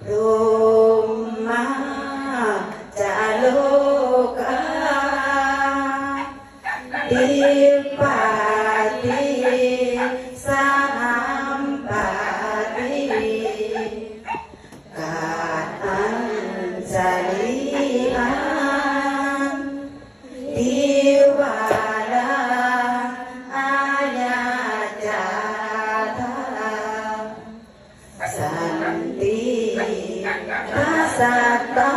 พรหมาจาโลกาดิปาติสามปาติกาอัญจลิอาทิวาลาอาญาจาธาสันติทัสสตา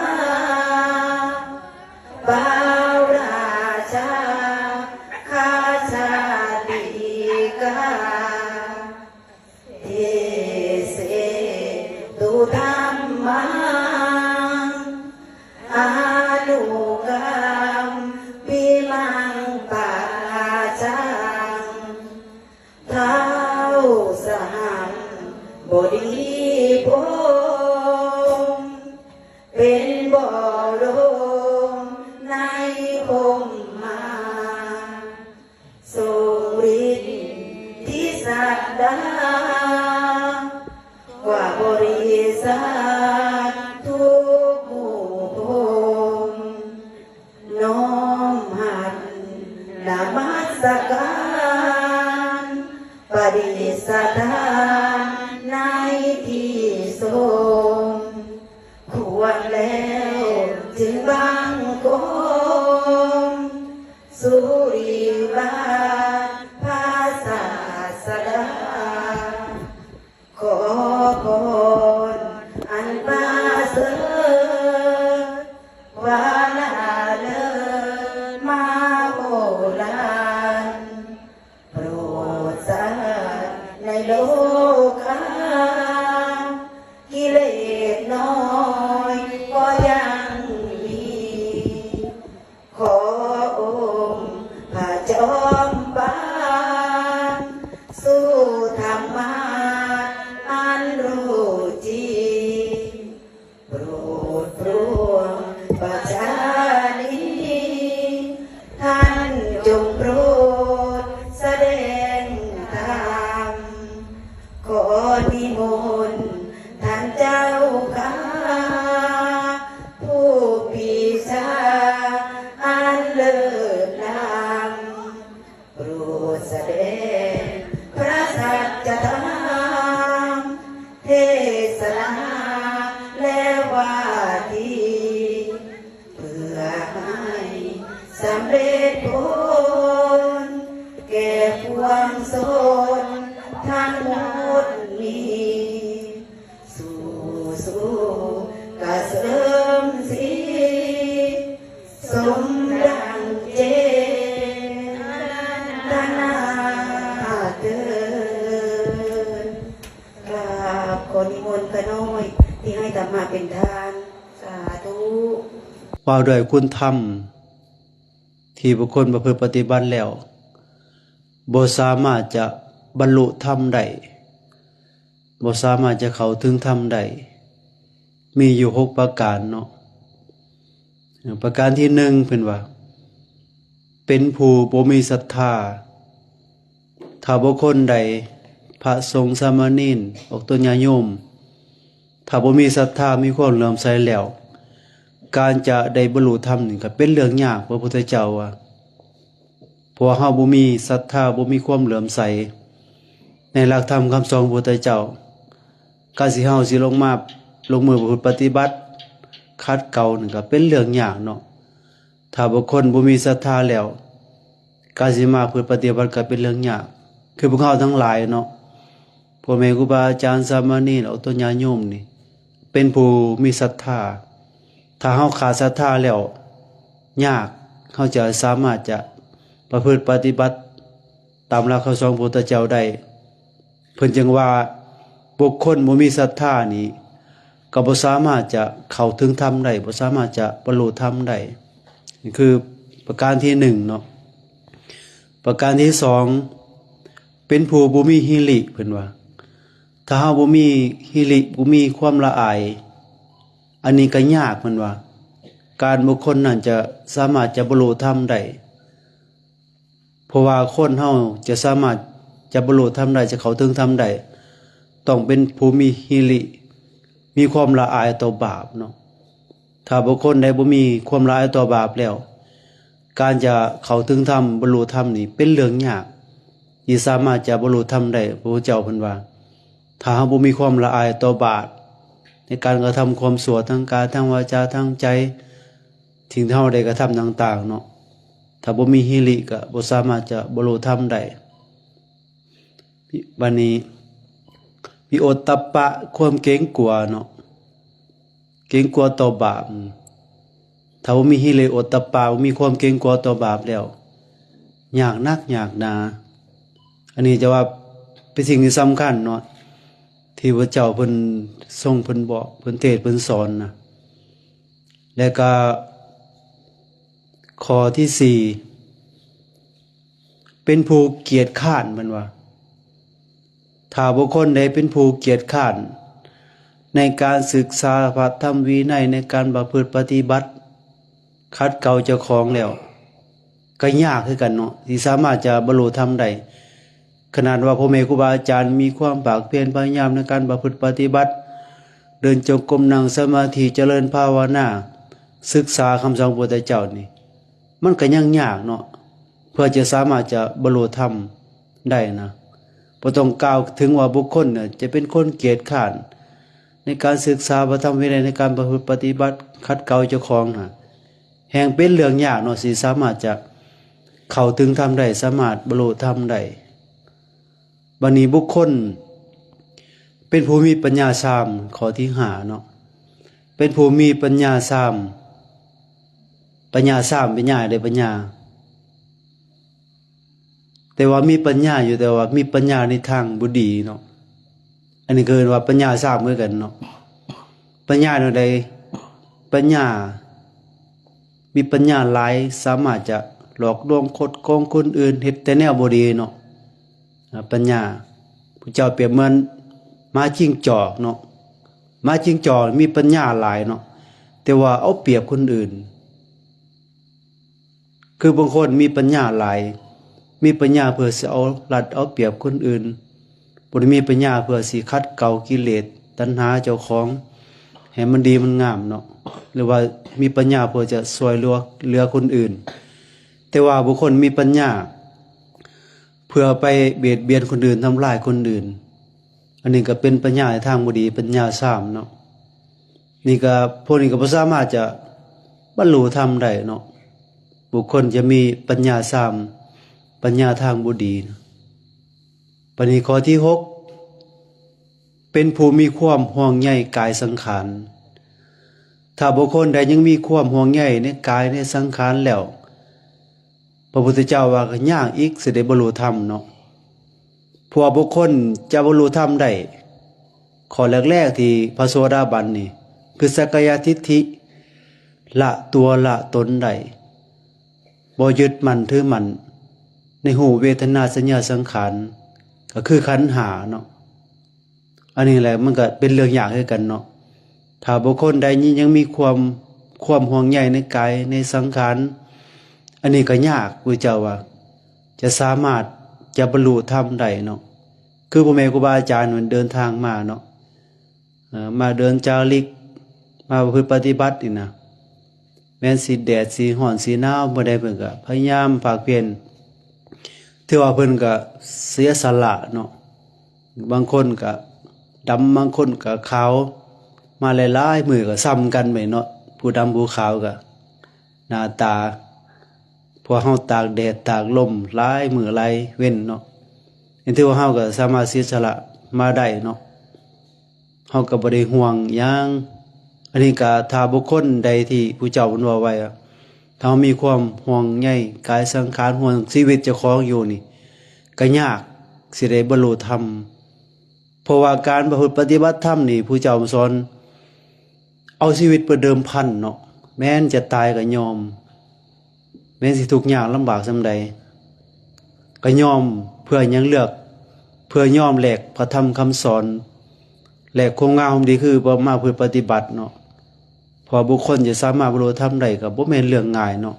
ปาราชาคาชาติกาเทเสตุธัมมังอานุกรรมปิมังปัจจังเท้าสหัมบดีพงศ์เป็นบ่อลมในพมมาทรงฤทธิสัตดากว่าบริษัททุกหมู่พงน้อมหัดนมัสการปฏิสถานในที่ทรงควรแล้วจึงบังคมสุริบาลภาษาสดาขอพรอันประเสริฐวาลาเลิศมาโหฬารโปรดสัตว์ในโลกากิเลสน้อยก็ยังมีขอองค์พระจอมบานสู้ธรรมะอันรู้จริงโปรดปรนประชานิท่านจงโปรดแสดงธรรมขอนิมนต์ท่านเจ้าข้าผู้ปีชาอันเลิศล้ำโปรดแสดงพระสัจธรรมเทศนาและวาทีเพื่อให้สำเร็จผลแก่ปวงชนทั้งหมดนี้สู่กระเสริมสีสมดังเจตนาเดินกราบขอนิมนต์พระน้อยที่ให้ธรรมะเป็นทานสาธุ ว่าด้วยคุณธรรมที่บุคคลประพฤติปฏิบัติแล้วบ่สามารถจะบรรลุธรรมได้บ่สามารถจะเข้าถึงธรรมได้มีอยู่6ประการเนาะประการที่1เพิ่นว่าเป็นผู้บ่มีศรัทธาถ้าบุคคลใดพระสงฆ์สามเณรออกตัวญาโยมถ้าบ่มีศรัทธามีความเลื่อมใสแล้วการจะได้บรรลุธรรมนี่ก็เป็นเรื่องยากพระพุทธเจ้าว่าเพราะเฮาบ่มีศรัทธาบ่มีความเลื่อมใสในหลักธรรมคำสอนพระพุทธเจ้าการสิเฮาสิลงมือปฏิบัติคัดเก่านี่ก็เป็นเรื่องยากเนาะถ้าบุคคลบ่มีศรัทธาแล้วการสิมาปฏิบัติก็เป็นเรื่องยากคือพวกเฮาทั้งหลายเนาะพ่อแม่ครูบาอาจารย์สามเณรเอาตัวญาโยมนี่เป็นผู้มีศรัทธาถ้าเฮาขาดศรัทธาแล้วยากเฮาจะสามารถจะประพฤติปฏิบัติตามหลักคำสอนพระพุทธเจ้าได้เพิ่นจึงว่าบุคคลบ่มีศรัทธานี่ก็บ่สามารถจะเข้าถึงธรรมได้บ่สามารถจะบรรลุธรรมได้นี่คือประการที่1เนาะประการที่2เป็นผู้บ่มีหิริเพิ่นว่าถ้าเฮาบ่มีหิริบ่มีความละอายอันนี้ก็ยากเพิ่นว่าการบุคคลนั้นจะสามารถจะบรรลุธรรมได้เพราะว่าคนเฮาจะสามารถจะบรรลุธรรมได้จะเข้าถึงธรรมได้ต้องเป็นผู้มีหิริ มีความละอายต่อบาปเนาะถ้าบุคคลใดบ่มีความละอายต่อบาปแล้วการจะเข้าถึงธรรมบรรลุธรรมนี่เป็นเรื่องยากที่สามารถจะบรรลุธรรมได้พระพุทธเจ้าเพิ่นว่าถ้าเราบ่มีความละอายต่อบาปในการกระทำความชั่วทางกายทางวาจาทางใจสิ่งที่เราได้กระทำต่างๆเนาะถ้าบ่มีหิริก็บ่สามารถจะบรรลุธรรมได้บัดนี้มีโอตตัปปะความเกรงกลัวเนาะเกรงกลัวต่อบาปถ้าบ่มีหิริโอตตัปปะบ่มีความเกรงกลัวต่อบาปแล้วยากนักยากหนาอันนี้จะว่าเป็นสิ่งที่สำคัญเนาะที่พระเจ้าเพิ่นทรงเพิ่นบอกเพิ่นเทศน์เพิ่นสอนนะแล้วก็ข้อที่4เป็นผู้เกียจคร้านมันว่าถ้าบุคคลใดเป็นผู้เกียจคร้านในการศึกษาพระธรรมวินัยในการประพฤติปฏิบัติขัดเกลาเจ้าของแล้วก็ยากคือกันเนาะที่สามารถจะบรรลุธรรมได้ขนาดว่าพ่อแม่ครูบาอาจารย์มีความภาคเพียรพยายามในการประพฤติปฏิบัติเดินจงกรมนั่งสมาธิเจริญภาวนาศึกษาคำสอนพระพุทธเจ้านี่มันก็ยังยากเนาะเพื่อจะสามารถจะบรรลุธรรมได้นะบ่ต้องกล่าวถึงว่าบุคคลเนี่ยจะเป็นคนเกียจคร้านในการศึกษาพระธรรมวินัยในการประพฤติปฏิบัติขัดเกลาเจ้าของน่ะแห่งเป็นเรื่องยากเนาะสิสามารถจะเข้าถึงธรรมได้สามารถบรรลุธรรมได้บัดนี้บุคคลเป็นผู้มีปัญญาสามข้อที่5เนาะเป็นผู้มีปัญญาสามปัญญาสามเป็นญาได้ปัญญาแต่ว่ามีปัญญาอยู่แต่ว่ามีปัญญาในทางบ่ดีเนาะอันนี้คือว่าปัญญาสามเหมือนกันเนาะปัญญาแนวใดปัญญามีปัญญาหลายสามารถจะหลอกลวงคดโกงคนอื่นเฮ็ดแต่แนวบ่ดีเนาะปัญญาพระเจ้าเปรียบเหมือนม้าจิ้งจอกเนาะม้าจิ้งจอกมีปัญญาหลายเนาะแต่ว่าเอาเปรียบคนอื่นคือบางคนมีปัญญาหลายมีปัญญาเพื่อสิเอารัดเอาเปรียบคนอื่นบ่ได้มีปัญญาเพื่อสิขัดเกลากิเลสตัณหาเจ้าของให้มันดีมันงามเนาะหรือว่ามีปัญญาเพื่อจะช่วยเหลือคนอื่นแต่ว่าบุคคลมีปัญญาเพื่อไปเบียดเบียนคนอื่นทำลายคนอื่นอันนี้ก็เป็นปัญญาในทางบ่ดีปัญญาสามเนาะนี่ก็พวกนี้ก็บ่สามารถจะบรรลุธรรมได้เนาะบุคคลจะมีปัญญาสามปัญญาทางบ่ดีปณิข้อที่6เป็นผู้มีความห่วงใยกายสังขารถ้าบุคคลใดยังมีความห่วงใยในกายในสังขารแล้วพระพุทธเจ้าว่าก็ยากอีกสิได้บรรลุธรรมเนาะพวกบุคคลจะบรรลุธรรมได้ข้อแรกๆที่พระโสดาบันนี่คือสักกายทิฏฐิละตัวละตนได้บ่ยึดมั่นถือมั่นในหูเวทนาสัญญาสังขารก็คือขันธ์5เนาะอันนี้แหละมันก็เป็นเรื่องยากคือกันเนาะถ้าบุคคลใดยังมีความห่วงใยในกายในสังขารอันนี้ก็ยากพระเจ้าว่าจะสามารถจะบรรลุธรรมได้เนาะคือพ่อแม่ครูบาอาจารย์มันเดินทางมาเนาะมาเดินจาริกมาประพฤติปฏิบัตินี่นะแม้นสิแดดสิร้อนสิหนาวบ่ได้เพิ่นก็พยายามภาคเพียรถือว่าเพิ่นก็เสียสละเนาะบางคนก็ดำบางคนก็ขาวมาหลายๆมื้อก็ซ้ำกันไปเนาะผู้ดำผู้ขาวก็หน้าตาพอเฮาตากแดดตากลมหลายมื้อหลายเว้นเนาะอันที่ว่าเฮาก็สามารถเสียสละมาได้เนาะเฮาก็บ่ได้ห่วงหยังอันนี้ก็ถ้าบุคคลใดที่ผู้เจ้าเพิ่นว่าไว้ถ้ามีความห่วงใยกายสังขารห่วงชีวิตเจ้าของอยู่นี่ก็ยากสิได้บรรลุธรรมเพราะว่าการประพฤติปฏิบัติธรรมนี่ผู้เจ้าสอนเอาชีวิตเป็นเดิมพันเนาะแม้นจะตายก็ยอมแม้นสิทุกข์ยากลำบากส่ำใดก็ยอมเพื่อยังเลือกเพื่อยอมแลกพระธรรมคำสอนแลกความงามดีคือบ่มาเพื่อปฏิบัติเนาะพอบุคคลจะสามารถบรรลุธรรมได้ก็บ่แม่นเรื่องง่ายเนาะ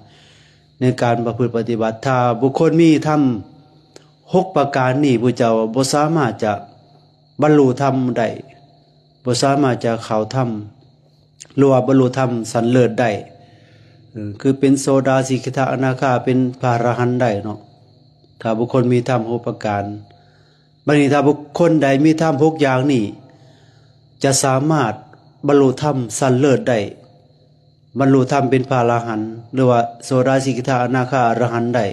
ในการประพฤติปฏิบัติถ้าบุคคลมีธรรม6ประการนี้พระเจ้าบ่สามารถจะบรรลุธรรมได้บ่ บ่สามารถจะเข้าธรรมหรือว่าบรรลุธรรมสันเลิศได้คือเป็นโสดาสีกิทาอนาคาเป็นพระอรหันต์ได้เนาะถ้าบุคคลมีธรรม6ประการบัดนี้ถ้าบุคคลใดมีธรรม6อย่างนี้จะสามารถบรรลุธรรมสันเลิศได้บรรลุธรรมเป็นพระอรหันต์หรือว่าโสดาสีกิทาอนาคาอรหันต์ได้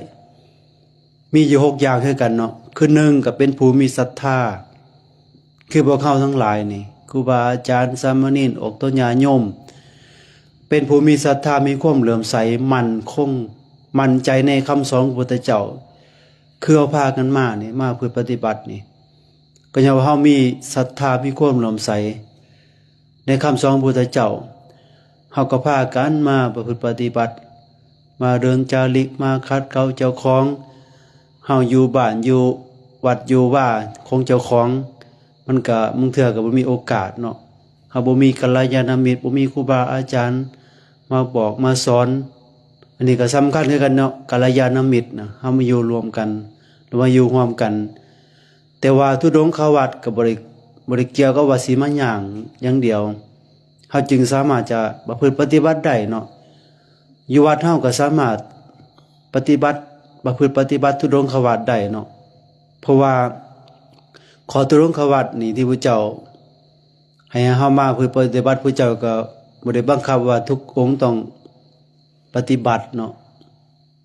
มีอยู่6อย่างคือกันเนาะคือ1ก็เป็นผู้มีศรัทธาคือพวกเขาทั้งหลายนี่ครูบาอาจารย์สามเณรออกต้นญาโยมเป็นผู้มีศรัทธามีความเหลื่อมใสมั่นคงมั่นใจในคำสอนของพระพุทธเจ้าคือเอาพากันมานี่มาเพื่อปฏิบัตินี่ก็อย่างว่าเฮามีศรัทธามีความเหลื่อมใสในคำสอนของพระพุทธเจ้าเฮาก็พากันมาประพฤติปฏิบัติมาเดินจาริกมาคัดเกลาเจ้าของเฮาอยู่บ้านอยู่วัดอยู่ว่าของเจ้าของมันก็มึงเถื่อก็บ่มีโอกาสเนาะเฮาบ่มีกัลยาณมิตรบ่มีครูบาอาจารย์มาบอกมาสอนอันนี้ก็สำคัญคือกันเนาะกัลยาณมิตรนะเฮามาอยู่รวมกันหรือว่าอยู่ร่วมกันแต่ว่าทุดงควัดก็บ่ได้เกี่ยวกับว่าสิมาย่างอย่างเดียวเฮาจึงสามารถจะประพฤติปฏิบัติได้เนาะอยู่วัดเฮาก็สามารถประพฤติปฏิบัติทุดงควัดได้เนาะเพราะว่าขอทุดงควัดนี่ที่พระเจ้าให้เฮามาเพื่อปฏิบัติพระเจ้าก็บ่ได้บังคับว่าทุกองค์ต้องปฏิบัติเนาะ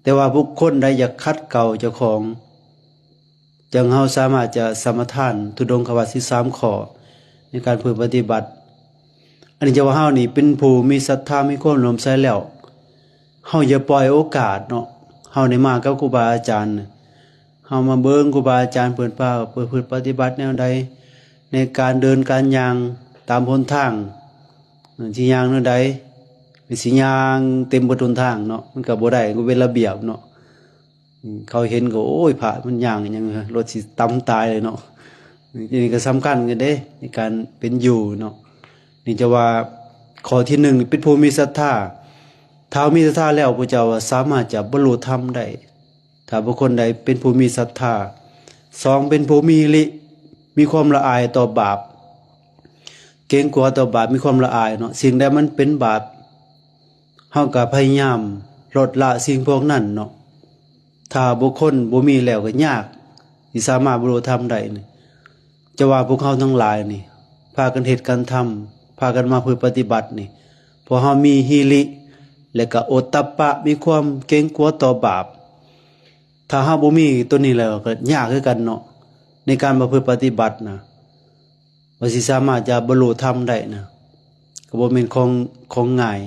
แต่ว่าบุคคลใดอยากคัดเกลาเจ้าของจังเฮาสามารถจะสมทานทุดงควัด13ข้อในการเพื่อปฏิบัติอันนี้จะว่าเฮานี่เป็นผู้มีศรัทธามีความเหลื่อมใสแล้วเฮาอย่าปล่อยโอกาสเนาะเฮาได้มากับครูบาอาจารย์เฮามาเบิ่งครูบาอาจารย์เพิ่นพาเพื่อปฏิบัติแนวใดในการเดินการย่างตามหนทางสิย่างแนวใดสิย่างเต็มบนหนทางเนาะมันก็บ่ได้ก็เป็นระเบียบเนาะเขาเห็นก็โอ้ยพระมันย่างหยังรถสิตำตายเลยเนาะนี่ก็สำคัญกันเด้ในการเป็นอยู่เนาะนี่จะว่าข้อที่1นี่เป็นผู้มีศรัทธาถ้ามีศรัทธาแล้วพระเจ้าสามารถจะบรรลุธรรมได้ถ้าบุคคลใดเป็นผู้มีศรัทธา2เป็นผู้มีความละอายต่อบาปเกรงกลัวต่อบาปมีความละอายเนาะสิ่งใดมันเป็นบาปเฮาก็พยายามลดละสิ่งพวกนั้นเนาะถ้าบุคคลบ่มีแล้วก็ยากที่สามารถบรรลุธรรมได้นี่จะว่าพวกเขาทั้งหลายนี่พากันเฮ็ดกันทำพากันมาเพื่อปฏิบัตินี่เพราะเฮามีหิริและก็โอตตัปปะมีความเกรงกลัวต่อบาปถ้าเฮาบ่มีตัวนี้แล้วก็ยากคือกันเนาะในการมาเพื่อปฏิบัตินะว่าสิสามารถจะบรรลุธรรมได้นะก็บ่แม่นของง่าย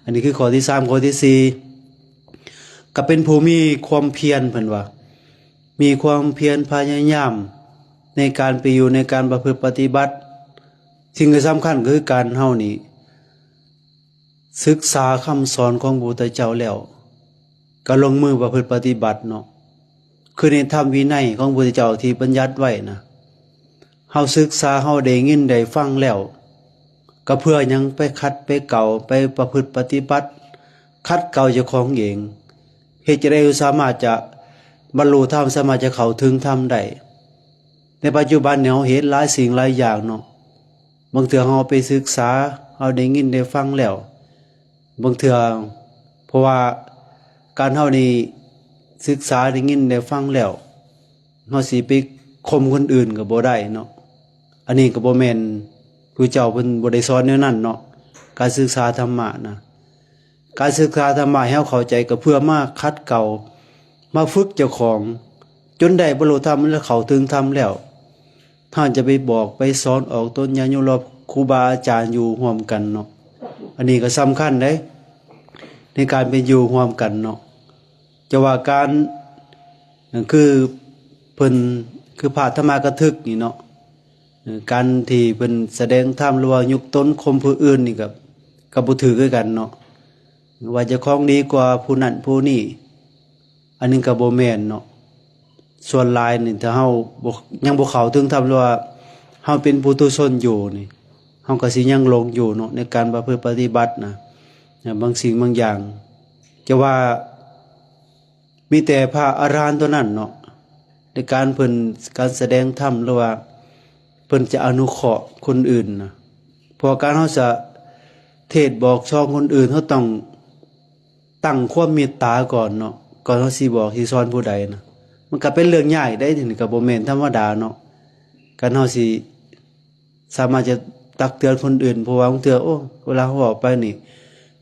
อันนี้คือข้อที่3ข้อที่4ก็เป็นผู้มีความเพียรเพิ่นว่ามีความเพียรพยายามในการไปอยู่ในการประพฤติปฏิบัติสิ่งที่สำคัญคือการเฮานี่ศึกษาคำสอนของพระพุทธเจ้าแล้วก็ลงมือประพฤติปฏิบัติเนาะคือในธรรมวินัยของพระพุทธเจ้าที่บัญญัติไว้นะเฮาศึกษาเฮาได้ยินได้ฟังแล้วก็เพื่อยังไปคัดไปเก่าไปประพฤติปฏิบัติคัดเก่าเจ้าของเองเฮ็ดจะได้สามารถจะบรรลุธรรมสามารถจะเข้าถึงธรรมได้ในปัจจุบันเนี่ยเฮาเห็นหลายสิ่งหลายอย่างเนาะบางเทื่อเฮาไปศึกษาเฮาได้ยินได้ฟังแล้วบางเทื่อเพราะว่าการเฮานี่ศึกษาได้ยินได้ฟังแล้วเฮาสิไปข่มคนอื่นก็บ่ได้เนาะอันนี้ก็บ่แม่นผู้เจ้าเพิ่นบ่ได้สอนแนวนั้นเนาะการศึกษาธรรมะนะการศึกษาธรรมะให้เฮาเข้าใจก็เพื่อมาคัดเกลามาฝึกเจ้าของจนได้บรรลุธรรมและเข้าถึงธรรมแล้วท่านจะไปบอกไปสอนออกต้นญาโยมครูบาอาจารย์อยู่ร่วมกันเนาะอันนี้ก็สำคัญเด้ในการเป็นอยู่ร่วมกันเนาะจะว่าการคือเพิ่นคือพระธรรมกถึกนี่เนาะการที่เพิ่นแสดงธรรมหรือว่ายกตนข่มผู้อื่นนี่ก็บ่ถือคือกันเนาะว่าเจ้าของดีกว่าผู้นั้นผู้นี้อันนี้ก็บ่แม่นเนาะส่วนหลายนี่ถ้าเฮายังบ่เข้าถึงธรรมหรือว่าเฮาเป็นปุถุชนอยู่นี่เฮาก็สิยังหลงอยู่เนาะในการประพฤติปฏิบัตินะบางสิ่งบางอย่างจะว่ามีแต่พระอรหันต์เท่านั้นเนาะในการเพิ่นการแสดงธรรมหรือว่าเพิ่นจะอนุเคราะห์คนอื่นนะ พอการเฮาจะเทศบอกช่องคนอื่นเฮาต้องตั้งความเมตตาก่อนเนาะก่อนเฮาสิบอกสิสอนผู้ใดนะมันก็เป็นเรื่องใหญ่ได้นี่ก็บ่แม่นธรรมดาเนาะการเฮาสิสามารถจะตักเตือนคนอื่นเพราะว่าบางเทื่อโอ้เวลาเขาบอกไปนี่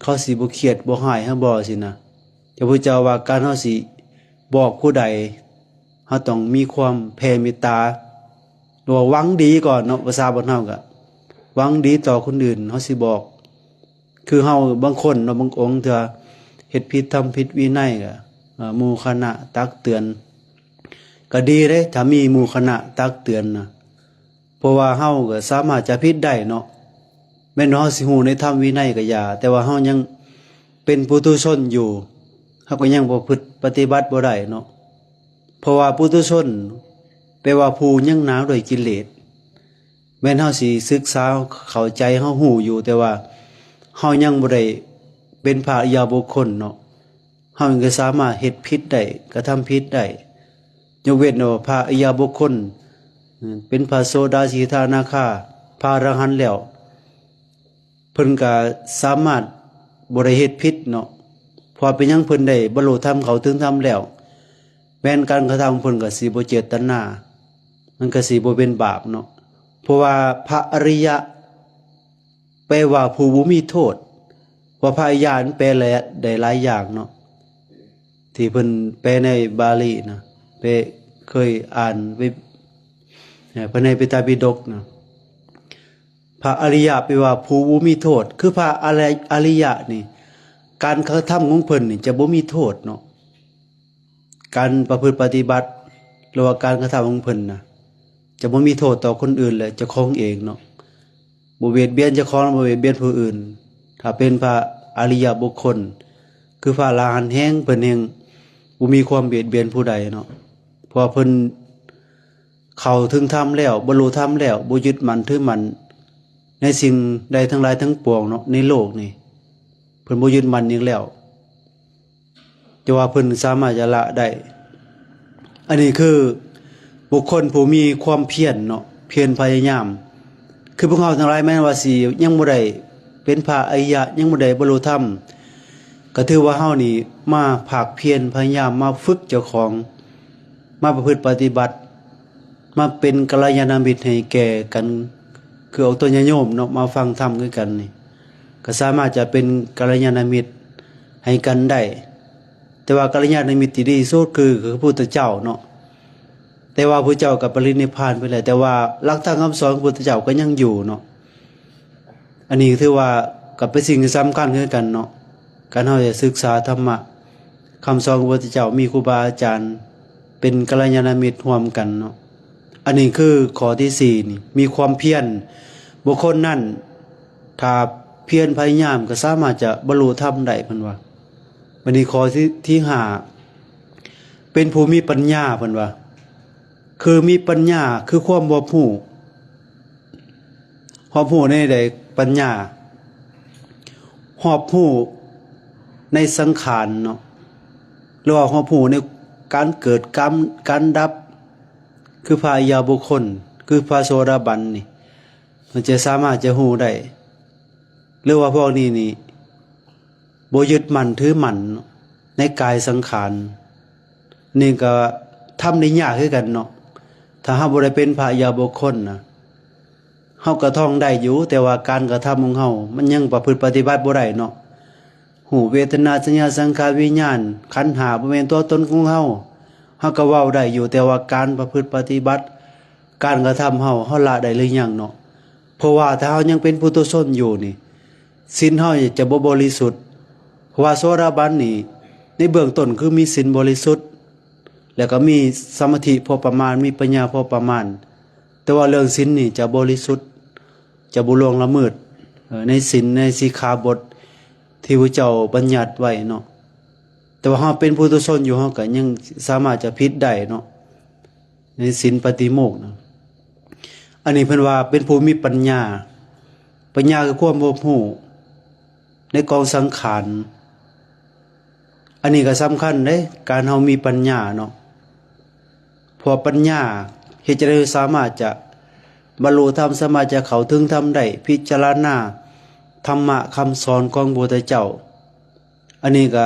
เขาสิบ่เครียดบ่หายเฮาบ่สินะพระพุทธเจ้าว่าการเฮาสิบอกผู้ใดเฮาต้องมีความแผ่เมตตาหรือว่าหวังดีก่อนเนาะภาษาบ้านเฮาก็หวังดีต่อคนอื่นเฮาสิบอกคือเฮาบางคนเนาะบางองค์เทื่อเฮ็ดผิดทำผิดวินัยก็หมู่คณะตักเตือนก็ดีเด้ถ้ามีหมู่คณะตักเตือนนะเพราะว่าเฮาก็สามารถจะผิดได้เนาะแม้นเฮาสิฮู้ในธรรมวินัยก็อย่าแต่ว่าเฮายังเป็นปุถุชนอยู่เฮาก็ยังบ่พึกปฏิบัติบ่ได้เนาะเพราะว่าปุถุชนแปลว่าผู้ยังหนาวด้วยกิเลสแม้นเฮาสิศึกษาเข้าใจเฮาฮู้อยู่แต่ว่าเฮายังบ่ได้เป็นพระอริยบุคคลเนาะเฮาก็สามารถเฮ็ดผิดได้กระทำผิดได้ยกเว้นว่าพระอริยบุคคลเป็นพระโสดาสีทานาคาพระอรหันต์แล้วเพิ่นก็สามารถบ่ได้เฮ็ดผิดเนาะพอเป็นหยังเพิ่นได้บรรลุธรรมเขาถึงธรรมแล้วแม้นการกระทำเพิ่นก็สิบ่เจตนามันก็สิบ่เป็นบาปเนาะเพราะว่าพระอริยะแปลว่าผู้บ่มีโทษว่าพระอริยะนั้นแปลได้หลายอย่างเนาะที่เพิ่นแปลในบาลีนะเคยอ่านไว้พระในปิตาปิฎกนะพระอริยะแปลว่าผู้บ่มีโทษคือพระอริยะนี่การกระทำของเพิ่นนี่จะบ่มีโทษเนาะการประพฤติปฏิบัติหรือว่าการกระทำของเพิ่นนะจะบ่มีโทษต่อคนอื่นและเจ้าของเองเนาะบ่เบียดเบียนเจ้าของบ่เบียดเบียนผู้อื่นถ้าเป็นพระอริยบุคคลคือพระอรหันต์แห่งเพิ่นเองบ่มีความเบียดเบียนผู้ใดเนาะเพราะเพิ่นเข้าถึงธรรมแล้วบรรลุธรรมแล้วบ่ยึดมั่นถือมั่นในสิ่งใดทั้งหลายทั้งปวงเนาะในโลกนี่เพิ่นบ่ยึดมั่นอีกแล้วจะว่าเพิ่นสามารถจะละได้อันนี้คือบุคคลผู้มีความเพียรเนาะเพียรพยายามคือพวกเราทั้งหลายแม้ว่าสิยังบ่ได้เป็นพระอริยะยังบ่ได้บรรลุธรรมก็ถือว่าเฮานี่มาภาคเพียรพยายามมาฝึกเจ้าของมาประพฤติปฏิบัติมาเป็นกัลยาณมิตรให้แก่กันคือเอาตัวญาติโยมเนาะมาฟังธรรมด้วยกันนี่ก็สามารถจะเป็นกัลยาณมิตรให้กันได้แต่ว่ากัลยาณมิตรที่ดีสุดคือพระพุทธเจ้าเนาะแต่ว่าพระเจ้ากับปรินิพพานไปแล้วแต่ว่าหลักธรรมคำสอนของพระพุทธเจ้าก็ยังอยู่เนาะอันนี้ถือว่าก็เป็นสิ่งที่สำคัญคือกันเนาะการเฮาจะศึกษาธรรมะคำสอนของพระพุทธเจ้ามีครูบาอาจารย์เป็นกัลยาณมิตรร่วมกันเนาะอันนี้คือข้อที่4นี่มีความเพียรบุคคลนั้นถ้าเพียรพยายามก็สามารถจะบรรลุธรรมได้เพิ่นว่าวันนี้ข้อที่5เป็นผู้มีปัญญาเพิ่นว่าคือมีปัญญาคือความรอบรู้ในใดปัญญารอบรู้ในสังขารเนาะหรือว่ารอบรู้ในการเกิดการดับคือพระอริยบุคคลคือพระโสดาบันนี่มันจะสามารถจะรู้ได้หรือว่าพวกนี้นี่บ่ยึดมั่นถือมั่นในกายสังขารนี่ก็ทำได้ยากคือกันเนาะถ้าเฮาบ่ได้เป็นพระอริยบุคคลนะเฮาก็ท่องได้อยู่แต่ว่าการกระทำของเฮามันยังประพฤติปฏิบัติบ่ได้เนาะหูเวทนาสัญญาสังขารวิญญาณขันธ์5บ่แม่นตัวตนของเฮาก็เว้าได้อยู่แต่ว่าการประพฤติปฏิบัติการกระทำเฮาละได้หรือยังเนาะเพราะว่าถ้าเฮายังเป็นปุถุชนอยู่นี่ศีลเฮาจะบ่บริสุทธิ์เพราะว่าโสดาบันนี่ในเบื้องต้นคือมีศีลบริสุทธิ์แล้วก็มีสมาธิพอประมาณมีปัญญาพอประมาณแต่ว่าเรื่องศีลนี่จะบริสุทธิ์จะบ่ล่วงละเมิดในศีลในสิกขาบทที่พระเจ้าบัญญัติไว้เนาะแต่ว่าเฮาเป็นปุถุชนอยู่เฮาก็ยังสามารถจะผิดได้เนาะในศีลปฏิโมกข์นะอันนี้เพิ่นว่าเป็นผู้มีปัญญาคือความรอบรู้ในกองสังขารอันนี้ก็สำคัญเด้การเฮามีปัญญาเนาะเพราะปัญญาเฮ็ดจะได้สามารถจะ บรรลุธรรมสามารถจะเข้าถึงธรรมได้พิจารณาธรรมะคำสอนของพระพุทธเจ้าอันนี้ก็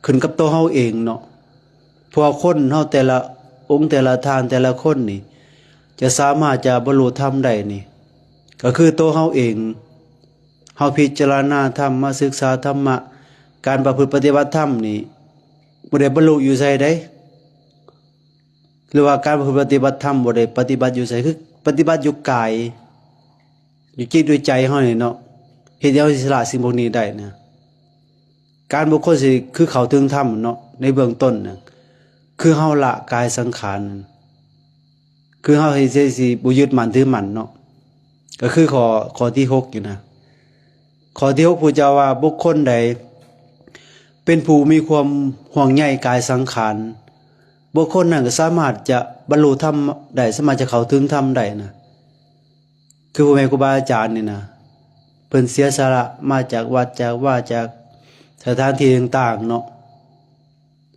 ขึ้นกับตัวเฮาเองเนาะเพราะคนเฮาแต่ละองค์แต่ละทานแต่ละคนนี่จะสามารถจะบรรลุธรรมได้นี่ก็คือตัวเฮาเองเฮาพิจารณาธรรมมาศึกษาธรรมะการประพฤติปฏิบัติธรรมนี่บ่ได้บรรลุอยู่ไสใดหรือว่าการประพฤติปฏิบัติธรรมบ่ได้ปฏิบัติอยู่ไสคือปฏิบัติอยู่กายอยู่จิตด้วยใจเฮานี่เนาะเฮ็ดให้เฮาสิละสิ่งพวกนี้ได้นะการบุคคลสิคือเข้าถึงธรรมเนาะในเบื้องต้นน่ะคือเฮาละกายสังขารคือเฮาให้สิบ่ยึดมั่นถือมั่นเนาะก็คือข้อที่6อยู่นะข้อที่6ผู้เจ้าว่าบุคคลใดเป็นผู้มีความห่วงใยกายสังขารบุคคลนั้นก็สามารถจะบรรลุธรรมได้สามารถจะเข้าถึงธรรมได้นะคือพ่อแม่ครูบาอาจารย์นี่นะเพิ่นเสียสละมาจากวัดจากว่าจากสถานที่ต่างๆเนาะ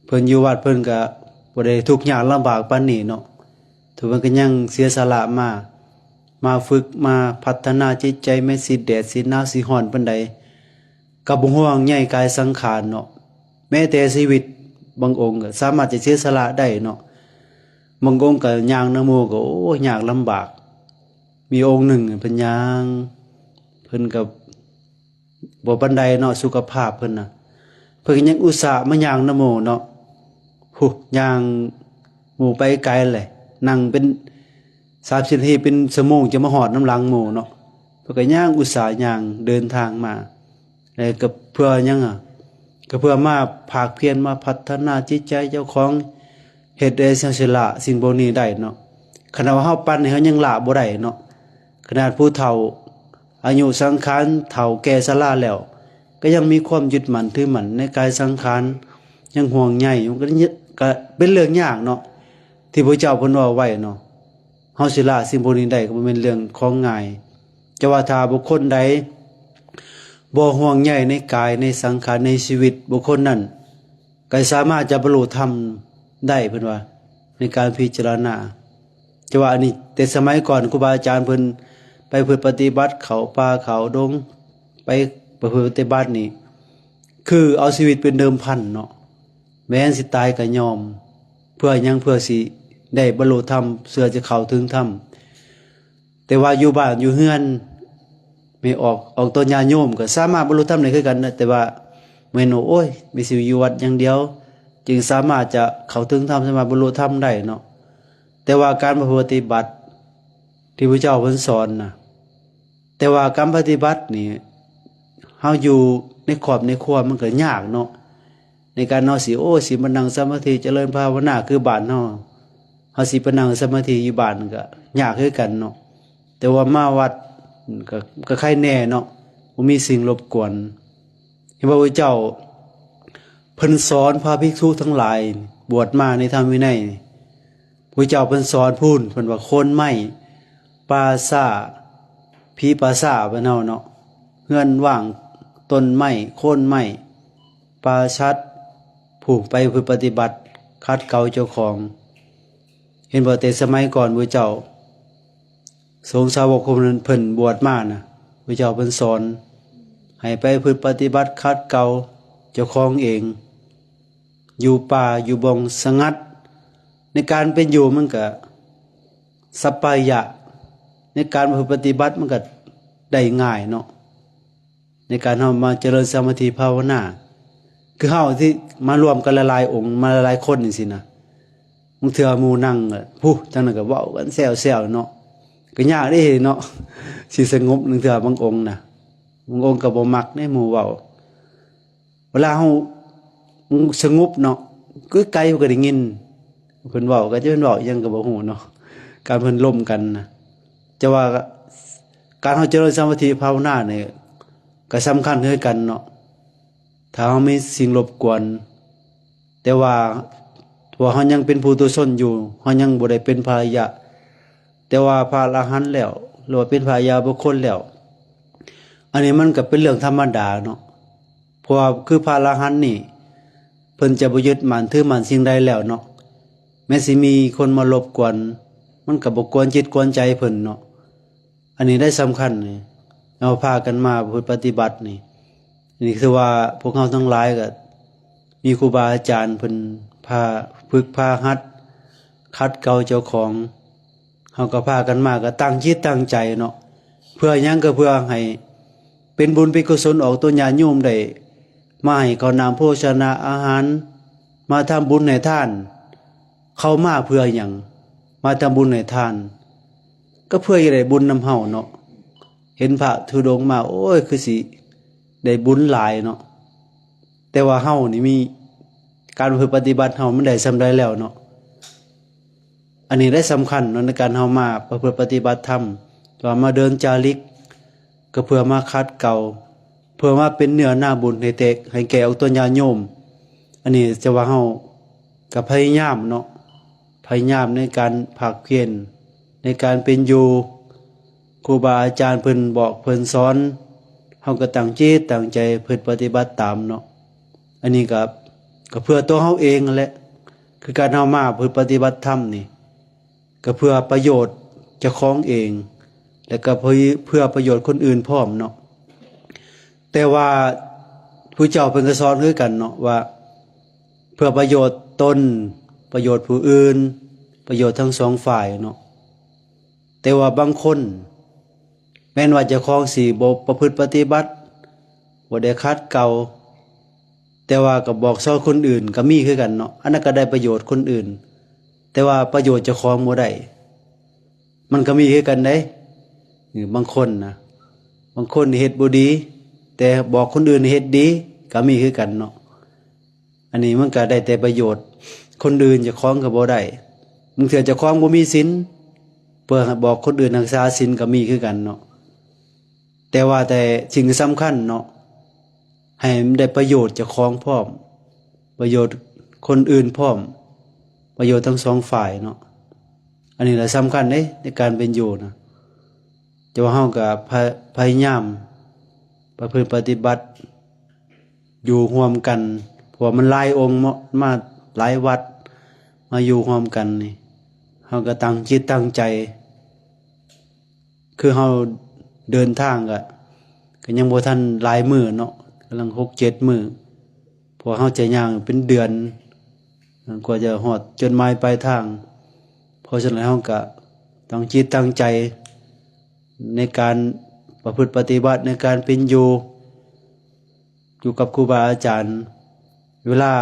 เพิ่นอยู่วัดเพิ่นก็บ่ได้ทุกข์ยากลำบากปานนี้เนาะถือว่าก็ยังเสียสละมาฝึกมาพัฒนาจิตใจไม่สิแดดสิหนาวสิร้อนปานใดก็บ่ห่วงใยกายสังขารเนาะแม้แต่ชีวิตบางองค์ก็สามารถจะเสียสละได้เนาะบางองค์ก็ย่างนโมก็โอ้ยากลำบากมีองค์หนึ่งเพิ่นย่างเพิ่นก็บ่ปานใดเนาะสุขภาพเพิ่นน่ะเพิ่นก็ยังอุตส่าห์มาย่างนโมเนาะย่างหมู่ไปไกลแหละนั่งเป็น30นาทีเป็นชั่วโมงจะมาฮอดน้ำหลังหมู่เนาะเพิ่นก็ย่างอุตส่าห์ย่างเดินทางมาแล้วก็เพื่อหยังก็เพื่อมาภาคเพียรมาพัฒนาจิตใจเจ้าของเฮ็ดได้สิละสิ่งพวกนี้ได้เนาะขณะว่าเฮาปั่นนี่เฮายังละบ่ได้เนาะขนาดผู้เฒ่าอายุสังขารเฒ่าแก่ชราแล้วก็ยังมีความยึดมั่นถือมั่นในกายสังขารยังห่วงใยมันก็เป็นเรื่องยากเนาะที่พระเจ้าเพิ่นว่าไว้เนาะเฮาสิละสิ่งพวกนี้ได้ก็บ่แม่นเรื่องของง่ายจะว่าถ้าบุคคลใดบ่ห่วงใยในกายในสังขารในชีวิตบุคคลนั้นก็สามารถจะบรรลุธรรมได้เพิ่นว่าในการพิจารณาจะว่าอันนี้แต่สมัยก่อนครูบาอาจารย์เพิ่นไปฝึกปฏิบัติเขาป่าเขาดงไปประพฤติปฏิบัตินี่คือเอาชีวิตเป็นเดิมพันเนาะแม้นสิตายก็ยอมเพื่อหยังเพื่อสิได้บรรลุธรรมเพื่อจะเข้าถึงธรรมแต่ว่าอยู่บ้านอยู่เฮือนไม่ออกตัวญาโยมก็สามารถบรรลุธรรมได้คือกันนะแต่ว่าแม่นโอ้ยมีสิอยู่วัดอย่างเดียวจึงสามารถจะเข้าถึงธรรมสามารถบรรลุธรรมได้เนาะแต่ว่าการปฏิบัติที่พระเจ้าเพิ่นสอนนะแต่ว่าการปฏิบัตินี่เฮาอยู่ในครอบในครัวมันก็ยากเนาะในการเฮาสิสิมานั่งสมาธิเจริญภาวนาคือบ้านเฮาสิไปนั่งสมาธิอยู่บ้านก็ยากคือกันเนาะแต่ว่ามาวัดก็ใครแน่เนาะบ่มีสิ่งรบกวนเห็นว่าพระเจ้าเพิ่นสอนพระภิกษุทั้งหลายบวชมาในธรรมวินัยพระเจ้าเพิ่นสอนพูนเพิ่นว่าโคนไม้ปาซ่าผีปาซ่าเพิ่นเฮาเนาะเฮือนว่างต้นไม้โคนไม้ปาชัดผูกไปเพื่อปฏิบัติคัดเกลาเจ้าของเห็นบ่แต่สมัยก่อนพระเจ้าสงฆ์สาวกคนนั้นเพิ่นบวชมานะพระเจ้าเพิ่นสอนให้ไปเพื่อปฏิบัติคัดเกลาเจ้าของเองอยู่ป่าอยู่บงสงัดในการเป็นอยู่มันก็สัปปายะในการปฏิบัติมันก็ได้ง่ายเนาะในการเฮามาเจริญสมาธิภาวนาคือเฮาที่มารวมกันหลายๆองค์มาหลายๆคนจังซี่นะบางเทื่อหมู่นั่งผู้จังนั้นก็เว้ากันแซวๆเนาะก็ยากเด้เนาะสิสงบบางเทื่อบางองค์น่ะบางองค์ก็บ่มักในหมู่เว้าเวลาเฮาสงบเนาะคือไกลก็ได้ยินเพิ่นเว้าก็จะเพิ่นเว้ายังก็บ่ฮู้เนาะการเพิ่นล้มกันนะจะว่าการเฮาเจริญสมาธิภาวนาเนี่ยก็สำคัญคือกันเนาะถ้าเฮามีสิ่งรบกวนแต่ว่าเฮายังเป็นผู้ตุชนอยู่เฮายังบ่ได้เป็นพระอริยะแต่ว่าพระอรหันต์แล้วหรือว่าเป็นพระอริยบุคคลแล้วอันนี้มันก็เป็นเรื่องธรรมดาเนาะเพราะว่าคือพระอรหันต์นี่เพิ่นจะบ่ยึดมั่นถือมั่นสิ่งใดแล้วเนาะแม้สิมีคนมารบกวนม มันก็บ่กวนจิตกวนใจเพิ่นเนาะอันนี้ได้สำคัญนี่เอาพากันมาปฏิบัตินี่คือว่าพวกเราทั้งหลายก็มีครูบาอาจารย์เพิ่นพาฝึกพาหัดคัดเกลาเจ้าของเฮาก็พากันมาก็ตั้งจิตตั้งใจเนาะเพื่อหยังก็เพื่อให้เป็นบุญเป็นกุศลออกตัวญาติโยมได้มาให้ข้าวน้ำโภชนะอาหารมาทำบุญให้ทานเข้ามาเพื่อหยังมาทำบุญให้ทานก็เพื่อจะได้บุญนำเฮาเนาะเห็นพระธุดงค์มาโอ้ยคือสิได้บุญหลายเนาะแต่ว่าเฮานี่มีการปฏิบัติเฮามันได้สำได้แล้วเนาะอันนี้ได้สำคัญเนาะในการเฮามาเพื่อปฏิบัติธรรมว่ามาเดินจาริกก็เพื่อมาคัดเกลาเพื่อมาเป็นเนื้อหน้าบุญให้แก่เอาตัวญาติโยมอันนี้จะว่าเฮาก็พยายามเนาะพยายามในการภาคเพียรในการเป็นอยู่ครูบาอาจารย์เพิ่นบอกเพิ่นสอนเฮาก็ตั้งจิตตั้งใจเพิ่นปฏิบัติตามเนาะอันนี้ก็เพื่อตัวเฮาเองนั่นแหละคือการเฮามาเพื่อปฏิบัติธรรมนี่ก็เพื่อประโยชน์เจ้าของเองและก็เพื่อประโยชน์คนอื่นพร้อมเนาะแต่ว่าผู้เจ้าเพิ่นก็สอนคือกันเนาะว่าเพื่อประโยชน์ตนประโยชน์ผู้อื่นประโยชน์ทั้งสองฝ่ายเนาะแต่ว่าบางคนแม้นว่าเจ้าของสิบ่ประพฤติปฏิบัติบ่ได้คัดเกลาแต่ว่าก็บอกสอนคนอื่นก็มีคือกันเนาะอันนั้นก็ได้ประโยชน์คนอื่นแต่ว่าประโยชน์เจ้าของบ่ได้มันก็มีคือกันเด้บางคนนะบางคนเฮ็ดบ่ดีแต่บอกคนอื่นเฮ็ดดีก็มีคือกันเนาะอันนี้มันก็ได้แต่ประโยชน์คนอื่นเจ้าของก็บ่ได้มึงเถื่อเจ้าของบ่มีศีลเพื่อบอกคนอื่นรักษาศีลก็มีคือกันเนาะแต่ว่าแต่สิ่งสำคัญเนาะให้มันได้ประโยชน์เจ้าของพร้อมประโยชน์คนอื่นพร้อมประโยชน์ทั้งสองฝ่ายเนาะอันนี้แหละสำคัญเด้ในการเป็นอยู่นะจะว่าเฮาก็พยายามประพฤติปฏิบัติอยู่ร่วมกันเพราะมันหลายองค์มาหลายวัดมาอยู่ร่วมกันนี่เฮาก็ตั้งจิตตั้งใจคือเฮาเดินทางก็ยังบ่ทันหลายมื้อเนาะกำลัง 6-7 มื้อเพราะเฮาจะย่างเป็นเดือนกว่าจะฮอดจนหมายปลายทางเพราะฉะนั้นเฮาก็ตั้งจิตตั้งใจในการประพฤติปฏิบัติในการเป็นอยู่กับครูบาอาจารย์เวลา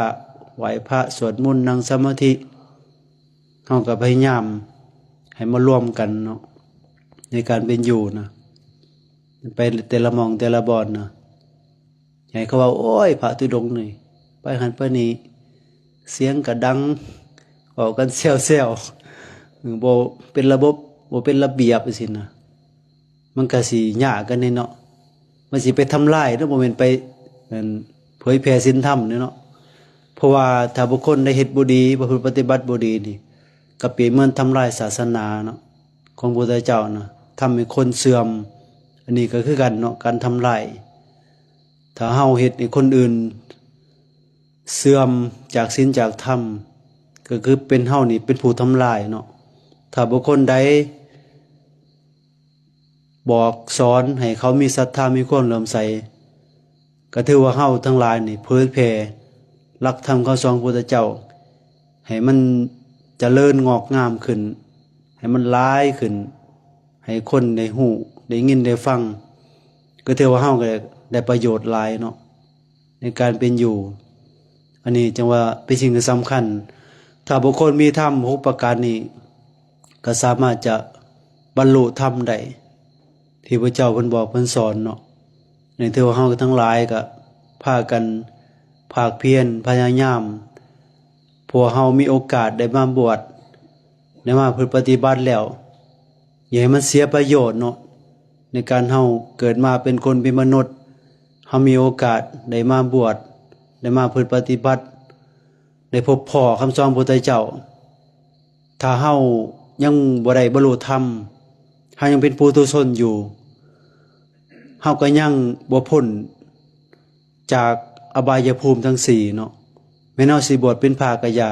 ไหว้พระสวดมนต์นั่งสมาธิเฮาก็พยายามให้มาร่วมกันเนาะในการเป็นอยู่นะไปแต่ละหม่องแต่ละบ่อนนะให้เขาว่าโอ้ยพระธุดงค์นี่ไปหันไปนี่เสียงก็ดังออกกันแซวๆบ่เป็นระบบบ่เป็นระเบียบจังซี่นะมันก็สิยากกันเนาะมันสิไปทำลายเนาะบ่แม่นไปเผยแผ่ศีลธรรมเนาะเพราะว่าถ้าบุคคลได้เฮ็ดบ่ดีบ่ปฏิบัติบ่ดีนี่ก็เปรียบเหมือนทำลายศาสนาเนาะของพระพุทธเจ้านะทำให้คนเสื่อมอันนี้ก็คือกันเนาะการทำลายถ้าเฮาเฮ็ดให้คนอื่นเสื่อมจากศีลจากธรรมก็คือเป็นเฮานี่เป็นผู้ทำลายเนาะถ้าบุคคลใดบอกสอนให้เขามีศรัทธามีความเลื่อมใสก็ถือว่าเฮาทั้งหลายนี่เผยแผ่หลักธรรมคำสอนพระพุทธเจ้าให้มันเจริญงอกงามขึ้นให้มันหลายขึ้นให้คนได้ฮู้ได้ยินได้ฟังก็ถือว่าเฮาก็ได้ประโยชน์หลายเนาะในการเป็นอยู่อันนี้จังว่าเป็นสิ่งที่สำคัญถ้าบุคคลมีธรรม6ประการนี้ก็สามารถจะบรรลุธรรมได้ที่พระเจ้าเพิ่นบอกเพิ่นสอนเนาะในที่ว่าเฮาทั้งหลายก็พากันภาคเพียรพยายามพวกเฮามีโอกาสได้มาบวชได้มาปฏิบัติแล้วอย่าให้มันเสียประโยชน์เนาะในการเฮาเกิดมาเป็นคนเป็นมนุษย์เฮามีโอกาสได้มาบวชได้มาปฏิบัติได้พบพ่อคำสอนพระพุทธเจ้าถ้าเฮายังบ่ได้บรรลุธรรมเฮายังเป็นปุถุชนอยู่เฮาก็ยังบ่พ้นจากอบายภูมิทั้ง4เนาะแม้นเฮาสิบวชเป็นพระกยา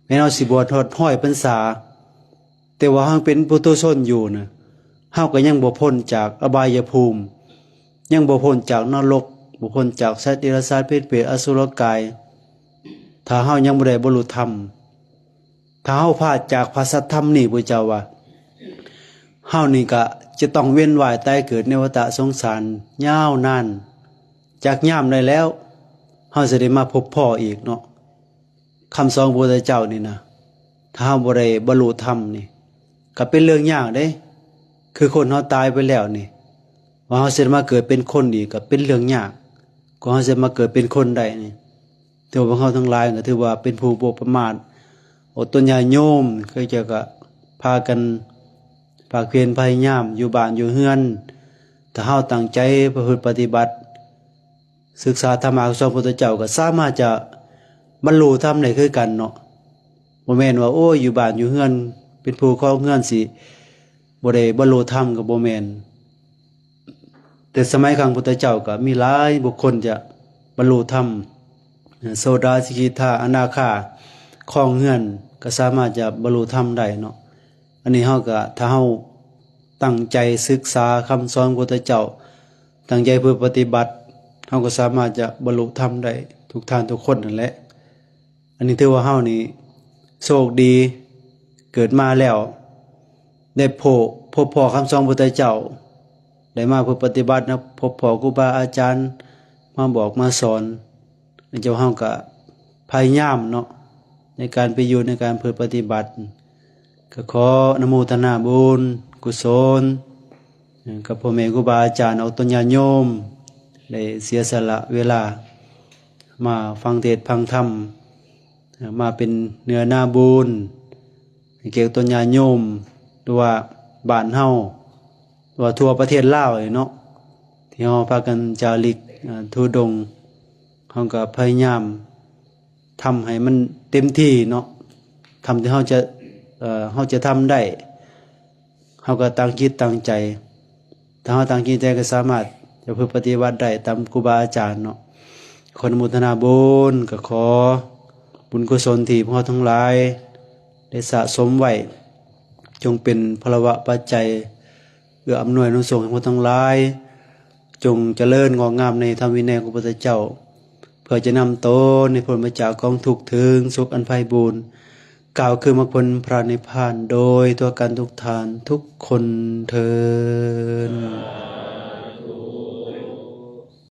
แม้นเฮาสิบวชฮอด100 พรรษา แต่ว่าเฮาเป็นปุถุชนอยู่นะเฮาก็ยังบ่พ้นจากอบายภูมิยังบ่พ้นจากนรกบ่พ้นจากสัตว์เดรัจฉานเปรตอสุรกายถ้าเฮายังบ่ได้บรรลุธรรมถ้าเฮาพลาดจากพระสัทธรรมนี่พุทธเจ้าว่าเฮานี่ก็จะต้องเวียนว่ายตายเกิดในวัฏสงสารยาวนานจากยามได้แล้วเฮาสิได้มาพบพ่ออีกเนาะคำสอนพระพุทธเจ้านี่นะถ้าเฮาบ่ได้บรรลุธรรมนี่ก็เป็นเรื่องยากเด้คือคนเฮาตายไปแล้วนี่ว่าเฮาสิมาเกิดเป็นคนอีกก็เป็นเรื่องยากกว่าเฮาสิมาเกิดเป็นคนได้นี่ถือว่าพวกเฮาทั้งหลายก็ถือว่าเป็นผู้บ่ประมาทอดทนญาติโยมเคยจะก็พากันภาคเพียรพยายามอยู่บ้านอยู่เฮือนถ้าเฮาตั้งใจประพฤติปฏิบัติศึกษาธรรมะของพระพุทธเจ้าก็สามารถจะบรรลุธรรมได้คือกันเนาะบ่แม่นว่าโอ้ยอยู่บ้านอยู่เฮือนเป็นผู้ครองเฮือนสิบ่ได้บรรลุธรรมก็บ่แม่นแต่สมัยครั้งพุทธเจ้าก็มีหลายบุคคลจะบรรลุธรรมโสดาสกิทาอนาคาครองเฮือนก็สามารถจะบรรลุธรรมได้เนาะอันนี้เฮาก็ถ้าเฮาตั้งใจศึกษาคำสอนของพุทธเจ้าตั้งใจเพื่อปฏิบัติเฮาก็สามารถจะบรรลุธรรมได้ทุกท่านทุกคนนั่นแหละอันนี้ถือว่าเฮานี่โชคดีเกิดมาแล้วได้พบพ่อคำสอนพุทธเจ้าได้มาเพื่อปฏิบัตินะพบพ่อครูบาอาจารย์มาบอกมาสอนเจ้าเฮาก็พยายามเนาะในการไปอยู่ในการเพื่อปฏิบัติก็ขออนุโมทนาบุญกุศลกับพ่อแม่ครูบาอาจารย์เอาตนญาติโยมได้เสียสละเวลามาฟังเทศน์ฟังธรรมมาเป็นเนื้อนาบุญเกี่ยวกับตนญาติโยมหรือว่าบ้านเฮาหรือว่าทั่วประเทศลาวเนาะที่เฮาพากันจาริกทุดงค์เฮาก็พยายามทำให้มันเต็มที่เนาะทำที่เฮาจะทำได้เฮาก็ตั้งจิตตั้งใจถ้าเฮาตั้งจิตใจก็สามารถจะเพื่อปฏิบัติได้ตามครูบาอาจารย์เนาะขออนุโมทนาบุญก็ขอบุญกุศลที่พวกเราทั้งหลายได้สะสมไว้จงเป็นพลวะปัจจัยเอื้ออำนวยอนุสงส์ให้พวกเราทั้งหลายจงเจริญงอกงามในธรรมวินัยของพระพุทธเจ้าเพื่อจะนำตนในพ้นจากกองทุกข์ถึงสุขอันไพบูรณ์กล่าวคือมรรคผลพระนิพพานโดยตัวกันทุกทานทุกคนเทอญ